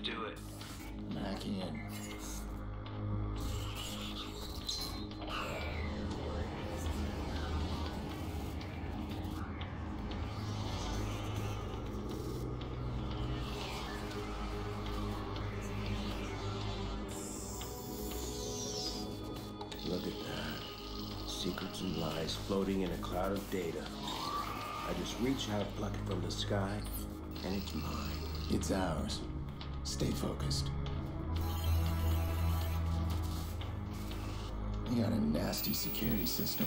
do it. I'm hacking in. Look at that. Secrets and lies floating in a cloud of data. I just reach out, pluck it from the sky, and it's mine. It's ours. Stay focused. We got a nasty security system.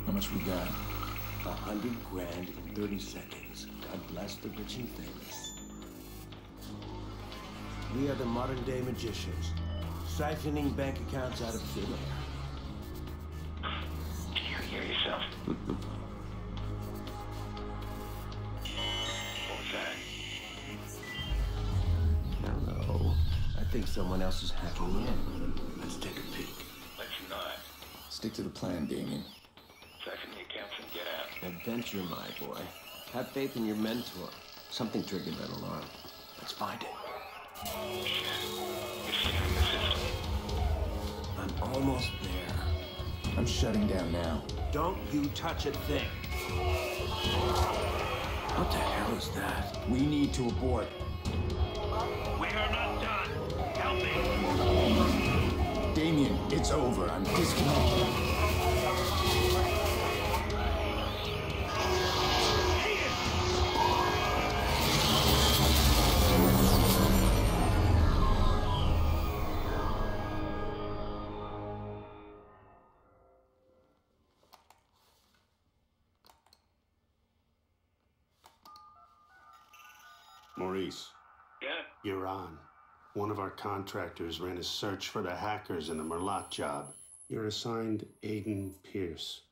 How much we got? 100 grand in 30 seconds. God bless the rich and famous. We are the modern day magicians, siphoning bank accounts out of thin air. Can you hear yourself? What was that? Hello. I think someone else is hacking in. Let's take a peek. Let's not. Stick to the plan, Damien. Siphon the accounts and get out. Adventure, my boy. Have faith in your mentor. Something triggered that alarm. Let's find it. It's scanning the system. I'm almost there. I'm shutting down now. Don't you touch a thing. What the hell is that? We need to abort. We are not done. Help me. Damien, it's over. I'm disconnected. Maurice, Yeah? you're on. One of our contractors ran a search for the hackers in the Merlot job. You're assigned Aiden Pierce.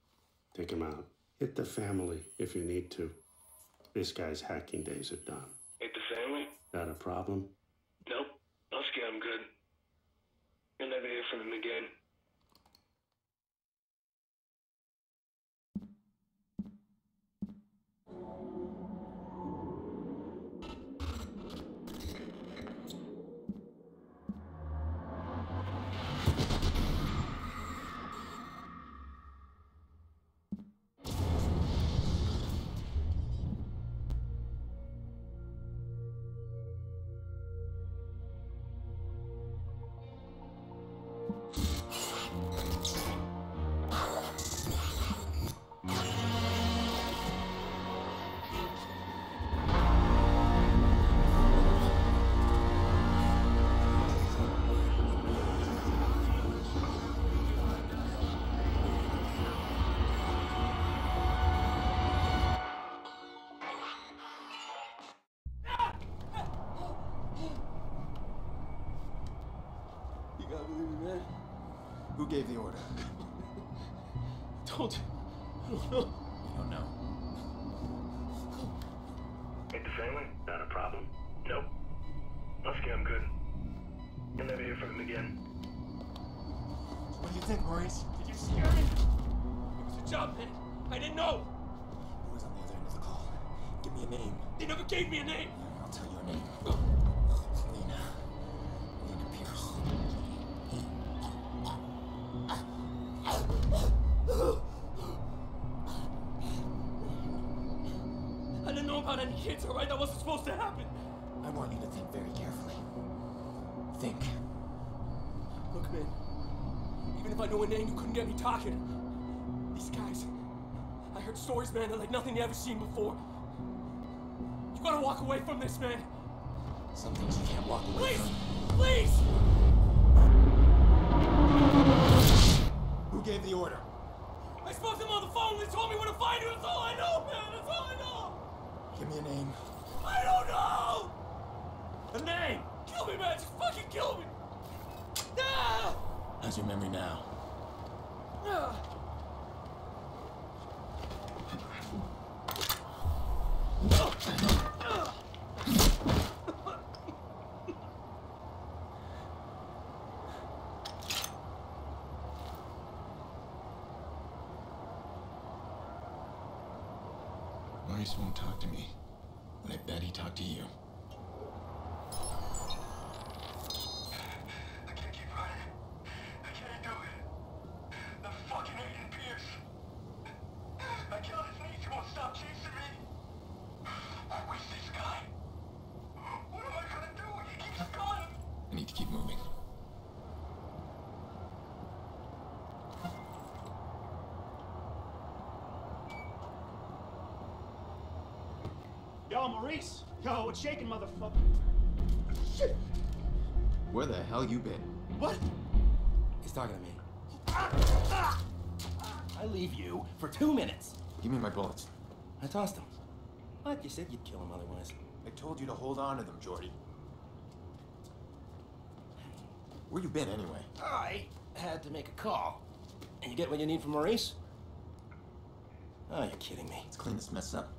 Take him out. Hit the family if you need to. This guy's hacking days are done. Hit the family? Got a problem? Nope. Husky, I'm good. You'll never hear from him again. You gotta believe me, man. Who gave the order? Don't. I don't know. You don't know. Hit the family? Not a problem. Nope. Husky, I'm good. You'll never hear from him again. What do you think, Maurice? Did you scare me? It was a job, man. I didn't know. Who was on the other end of the call? Give me a name. They never gave me a name. I'll tell you a name. Lena. Lena Pierce. I didn't know about any kids, all right? That wasn't supposed to happen. I want you to think very carefully. Think. Look, man. Even if I knew a name, you couldn't get me talking. These guys. I heard stories, man, that like nothing you ever seen before. You gotta walk away from this, man. Some things you can't walk away Please! from. Please! Who gave the order? I spoke to them on the phone. They told me where to find you. That's all I know, man. That's all I know. Give me a name. I don't know! A name! Kill me, man! Just fucking kill me! Ah! How's your memory now? Ah! Maurice won't talk to me, but I bet he talked to you. Yo, Maurice. Yo, what's shaking, motherfucker? Shit! Where the hell you been? What? He's talking to me. I leave you for 2 minutes. Give me my bullets. I tossed him. What? You said you'd kill him otherwise. I told you to hold on to them, Jordy. Where you been, anyway? I had to make a call. And you get what you need from Maurice? Oh, you're kidding me. Let's clean this mess up.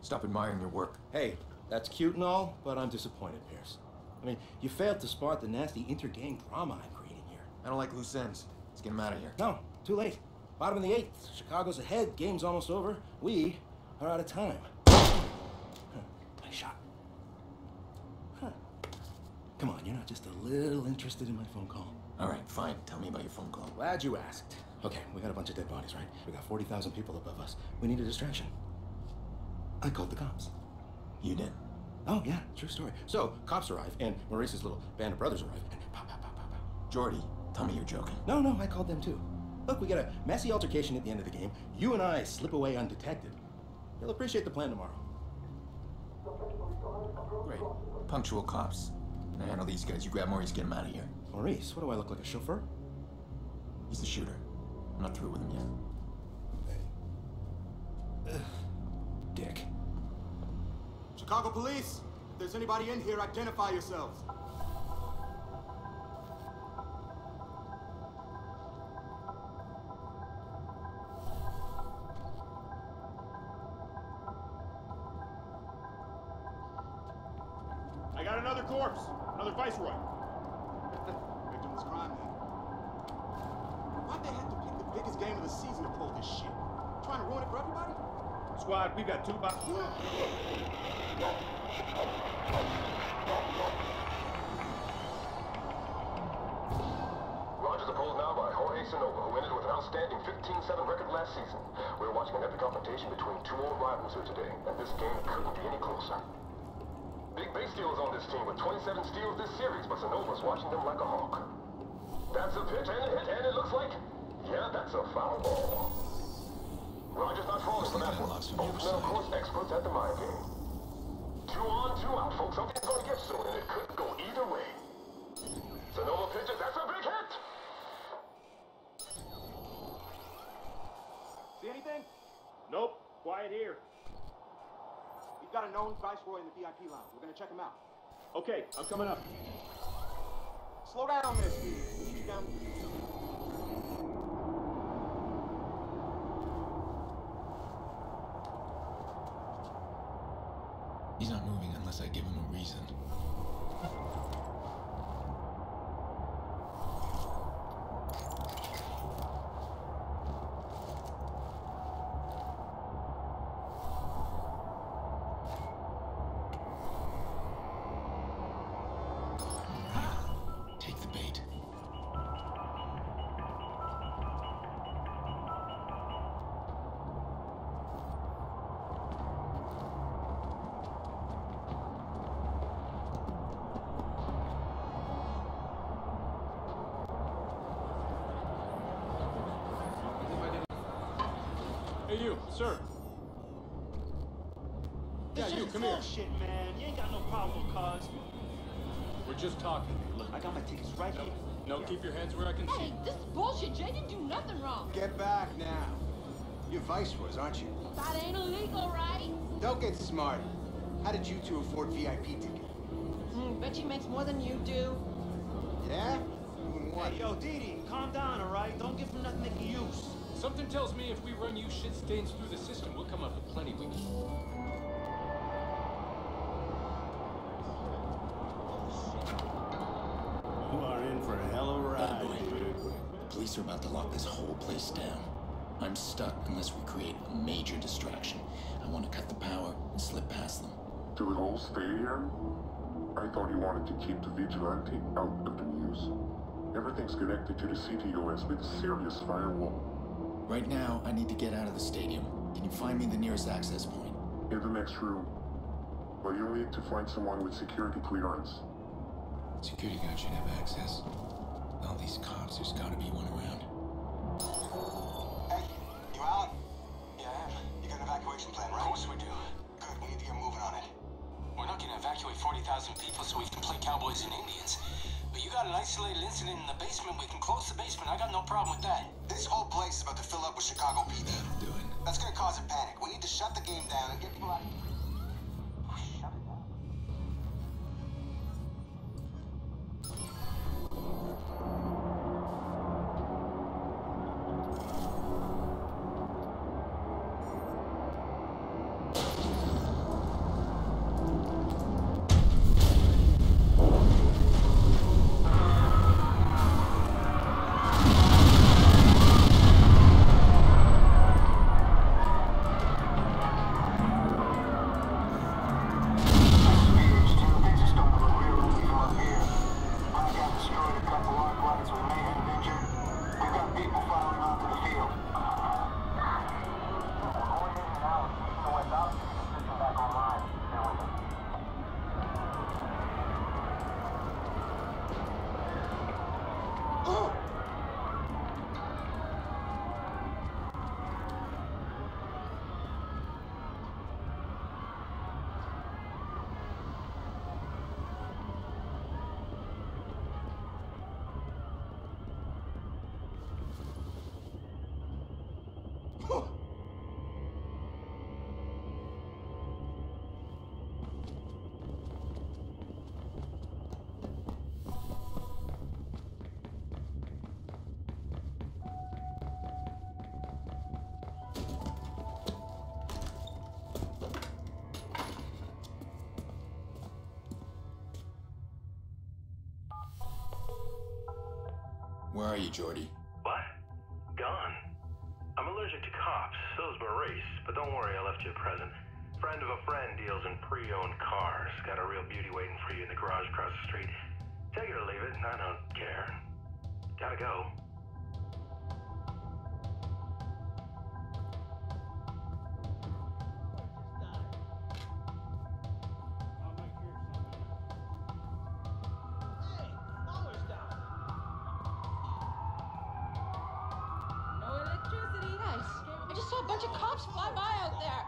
Stop admiring your work. Hey, that's cute and all, but I'm disappointed, Pierce. I mean, you failed to spot the nasty inter-gang drama I'm creating here. I don't like loose ends. Let's get him out of here. No, too late. Bottom of the 8th. Chicago's ahead. Game's almost over. We are out of time. Nice shot. Huh. Come on, you're not just a little interested in my phone call. All right, fine. Tell me about your phone call. Glad you asked. Okay, we got a bunch of dead bodies, right? We got 40,000 people above us. We need a distraction. I called the cops. You did? Oh, yeah, true story. So, cops arrive, and Maurice's little band of brothers arrive, and pow, pow, pow, pow, pow. Jordy, tell me you're joking. No, I called them too. Look, we got a messy altercation at the end of the game. You and I slip away undetected. You'll appreciate the plan tomorrow. Great. Punctual cops. I handle these guys. You grab Maurice, get him out of here. Maurice, what do I look like, a chauffeur? He's the shooter. I'm not through with him yet. Dick. Chicago police! If there's anybody in here, identify yourselves. I got another corpse. Another Viceroy. Victimless crime, man. Why'd they have to pick the biggest game of the season to pull this shit? Trying to ruin it for everybody? Squad, we got 2 boxes. Rogers opposed now by Jorge Sonova, who ended with an outstanding 15-7 record last season. We're watching an epic confrontation between 2 old rivals here today, and this game couldn't be any closer. Big base steals on this team with 27 steals this series, but Sonova's watching them like a hawk. That's a pitch and a hit, and it looks like, yeah, that's a foul ball. Rogers not falling for that one. Both men, of course, experts at the mind game. 2 on, 2 out, folks. Something's going to give soon, and it could go either way. Sonova pitches, that's a big hit! See anything? Nope. Quiet here. We've got a known Viceroy in the VIP lounge. We're gonna check him out. Okay, I'm coming up. Slow down, miss. Keep you down. He's not moving unless I give him a reason. Take the bait. Hey, you, sir. This Yeah, you, is come here. bullshit, man. You ain't got no problem, cuz. We're just talking. Look, I got my tickets right here. no, keep your hands where I can see. Hey, this is bullshit. Jay didn't do nothing wrong. Get back now. You're Viceroys, aren't you? That ain't illegal, right? Don't get smart. How did you two afford VIP ticket? Bet she makes more than you do. Yeah? Doing what? Hey, yo, Dee, calm down, all right? Don't give them nothing they can use. Something tells me if we run you shit stains through the system, we'll come up with plenty we can. You are in for a hell of a ride, dude. The police are about to lock this whole place down. I'm stuck unless we create a major distraction. I want to cut the power and slip past them. Do we all stay here? I thought you wanted to keep the vigilante out of the news. Everything's connected to the CTOS with a serious firewall. Right now, I need to get out of the stadium. Can you find me the nearest access point? In the next room. But you'll need to find someone with security clearance. Security guard should have access. With all these cops, there's gotta be one around. Hey, you out? Yeah, I am. You got an evacuation plan, right? Of course we do. Good, we need to get moving on it. isolated incident in the basement, we can close the basement. I got no problem with that. This whole place is about to fill up with Chicago PD. Doing. That's gonna cause a panic. We need to shut the game down and get people out. Shut it down. Where are you, Jordy? What? Gone. I'm allergic to cops, so's Maurice, but don't worry, I left you a present. Friend of a friend deals in pre-owned cars. Got a real beauty waiting for you in the garage across the street. Take it or leave it, I don't care. Gotta go. I just saw a bunch of cops fly by out there.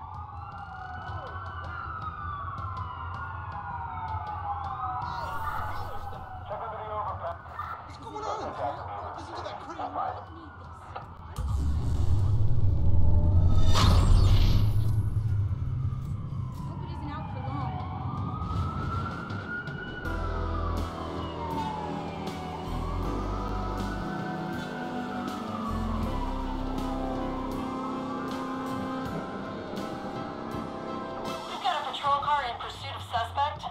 What's going on? Listen to that creep. Hope it isn't out for long. We've got a patrol car in pursuit of suspect.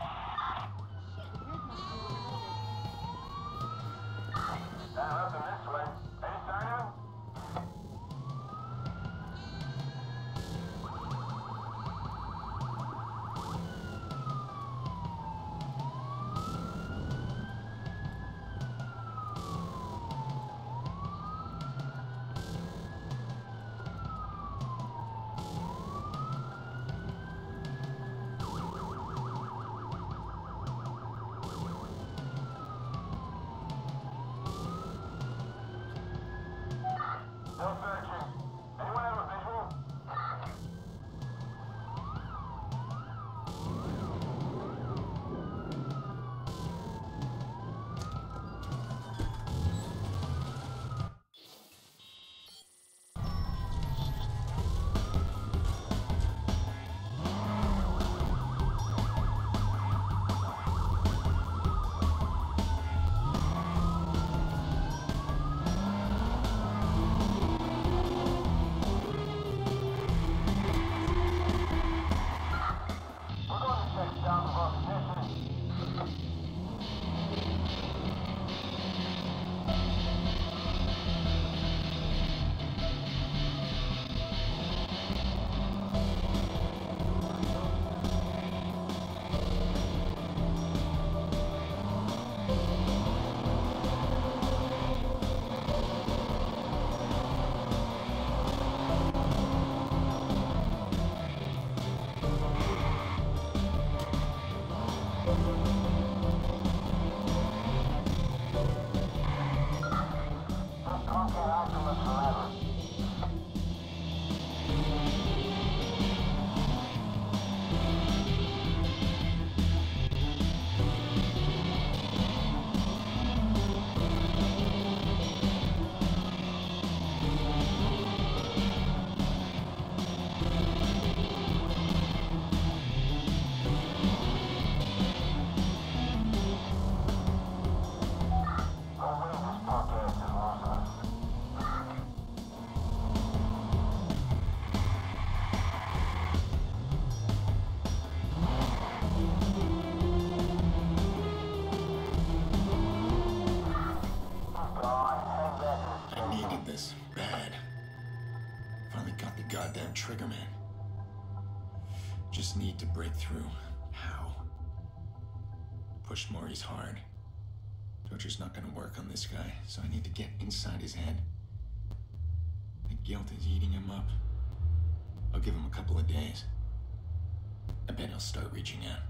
Nothing this way. Any sign of him? this. Bad. Finally got the goddamn trigger, man. Just need to break through. How? Push Maury's hard. Torture's not gonna work on this guy, so I need to get inside his head. The guilt is eating him up. I'll give him a couple of days. I bet he'll start reaching out.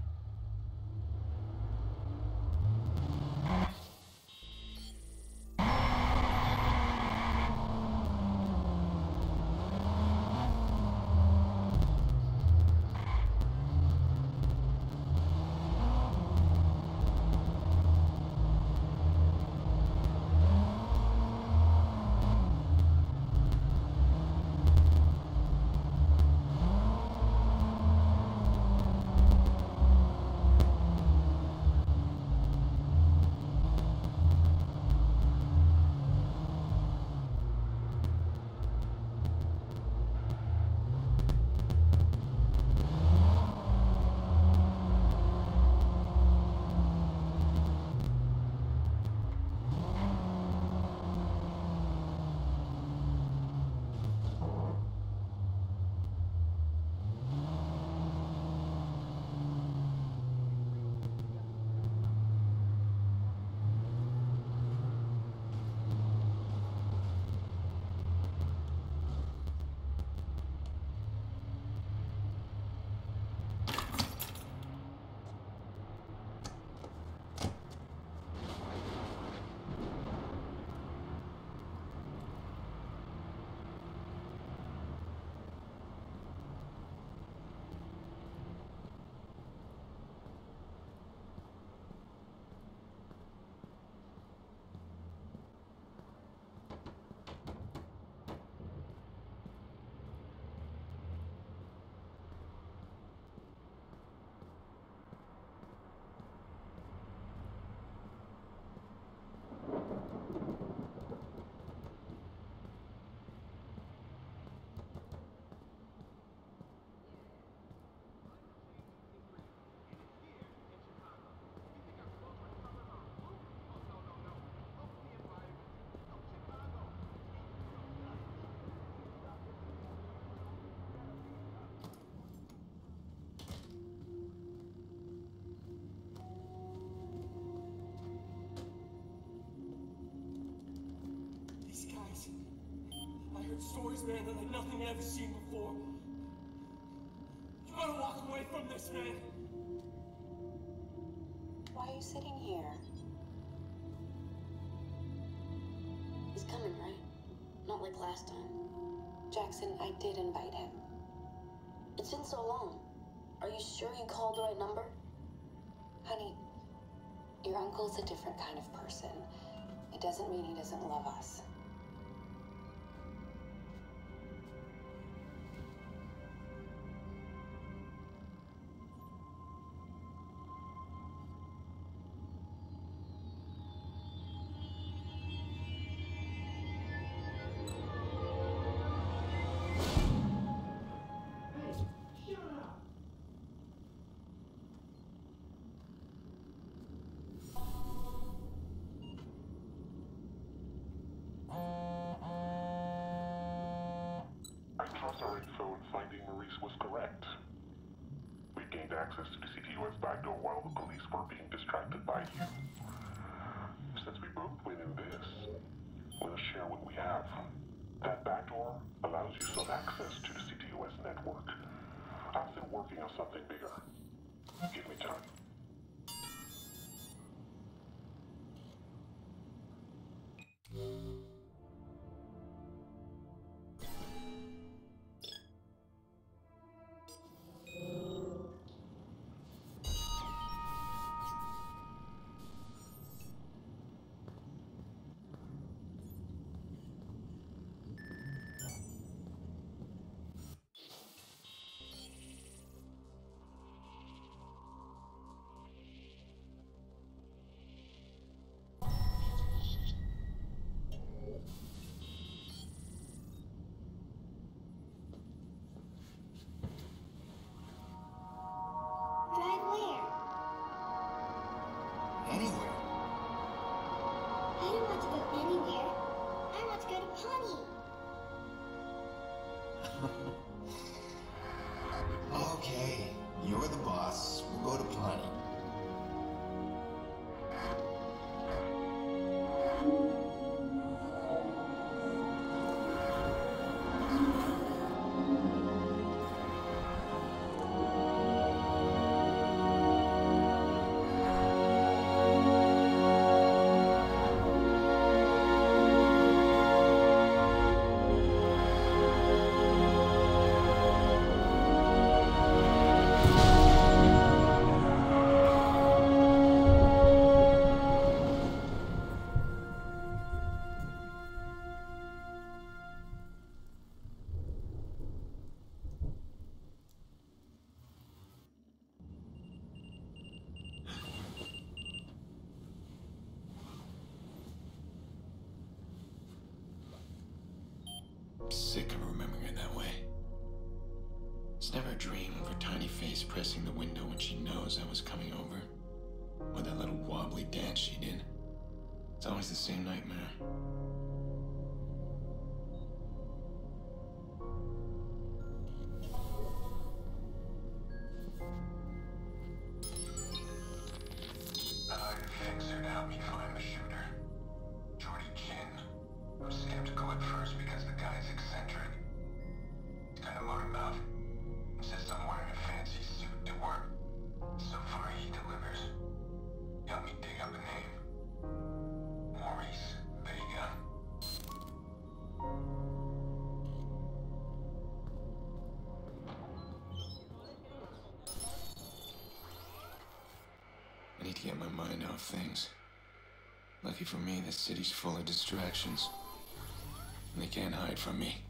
Stories, man, that like nothing I've ever seen before. You gotta walk away from this, man. Why are you sitting here? He's coming, right? Not like last time. Jackson, I did invite him. It's been so long. Are you sure you called the right number? Honey, your uncle's a different kind of person. It doesn't mean he doesn't love us. Our info in finding Maurice was correct. We gained access to the CTOS backdoor while the police were being distracted by you. Since we both win in this, we'll share what we have. That backdoor allows you some access to the CTOS network. I'm still working on something bigger. Give me time. I'm sick of remembering her that way. It's never a dream of her tiny face pressing the window when she knows I was coming over. Or that little wobbly dance she did. It's always the same nightmare. I figured out me find the shooter. Jordy Chin. I'm skeptical at first because the guy's eccentric. He's kind of motor-mouthed. Insists on wearing a fancy suit to work. So far he delivers. Help me dig up a name. Maurice Vega. I need to get my mind off things. Lucky for me, this city's full of distractions. And they can't hide from me.